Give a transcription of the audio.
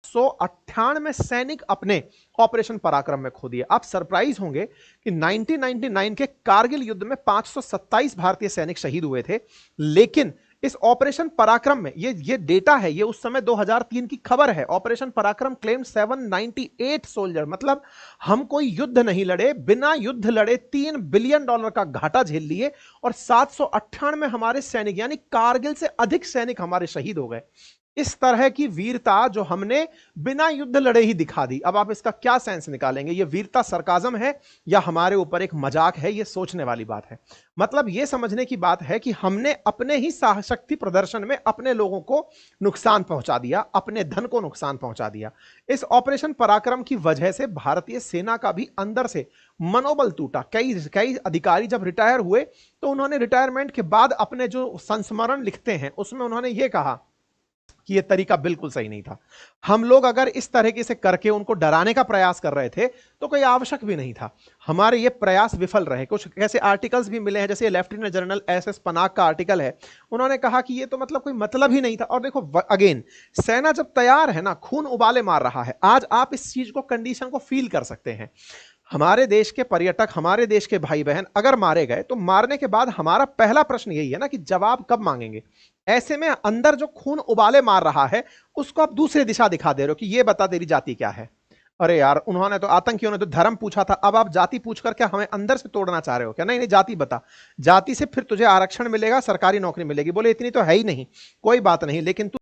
798 सैनिक अपने ऑपरेशन पराक्रम में खो दिए। आप सरप्राइज होंगे कि 1999 के कारगिल युद्ध में 527 भारतीय सैनिक शहीद हुए थे, लेकिन इस ऑपरेशन पराक्रम में ये डेटा है, ये उस समय 2003 की खबर है। ऑपरेशन पराक्रम क्लेम 798 सोल्जर, मतलब हम कोई युद्ध नहीं लड़े, बिना युद्ध लड़े $3 बिलियन का घाटा झेल लिए और 798 हमारे सैनिक यानी कारगिल से अधिक सैनिक हमारे शहीद हो गए। इस तरह की वीरता जो हमने बिना युद्ध लड़े ही दिखा दी। अब आप इसका क्या सेंस निकालेंगे? ये वीरता सरकाजम है या हमारे ऊपर एक मजाक है? ये सोचने वाली बात है। मतलब ये समझने की बात है कि हमने अपने ही साहशक्ति प्रदर्शन में अपने लोगों को नुकसान पहुंचा दिया, अपने धन को नुकसान पहुंचा दिया। इस ऑपरेशन पराक्रम की वजह से भारतीय सेना का भी अंदर से मनोबल टूटा। कई अधिकारी जब रिटायर हुए तो उन्होंने रिटायरमेंट के बाद अपने जो संस्मरण लिखते हैं उसमें उन्होंने ये कहा कि यह तरीका बिल्कुल सही नहीं था। हम लोग अगर इस तरीके से करके उनको डराने का प्रयास कर रहे थे तो कोई आवश्यक भी नहीं था। हमारे ये प्रयास विफल रहे। कुछ ऐसे आर्टिकल्स भी मिले हैं, जैसे लेफ्टिनेंट जनरल एस पनाग का आर्टिकल है, उन्होंने कहा कि ये तो मतलब कोई मतलब ही नहीं था। और देखो अगेन, सेना जब तैयार है ना, खून उबाले मार रहा है, आज आप इस चीज को, कंडीशन को फील कर सकते हैं। हमारे देश के पर्यटक, हमारे देश के भाई बहन अगर मारे गए तो मारने के बाद हमारा पहला प्रश्न यही है ना कि जवाब कब मांगेंगे। ऐसे में अंदर जो खून उबाले मार रहा है उसको आप दूसरी दिशा दिखा दे रहे हो कि ये बता तेरी जाति क्या है। अरे यार, उन्होंने तो, आतंकियों ने तो धर्म पूछा था, अब आप जाति पूछ करके हमें अंदर से तोड़ना चाह रहे हो क्या? नहीं नहीं, जाति बता, जाति से फिर तुझे आरक्षण मिलेगा, सरकारी नौकरी मिलेगी। बोले इतनी तो है ही नहीं, कोई बात नहीं, लेकिन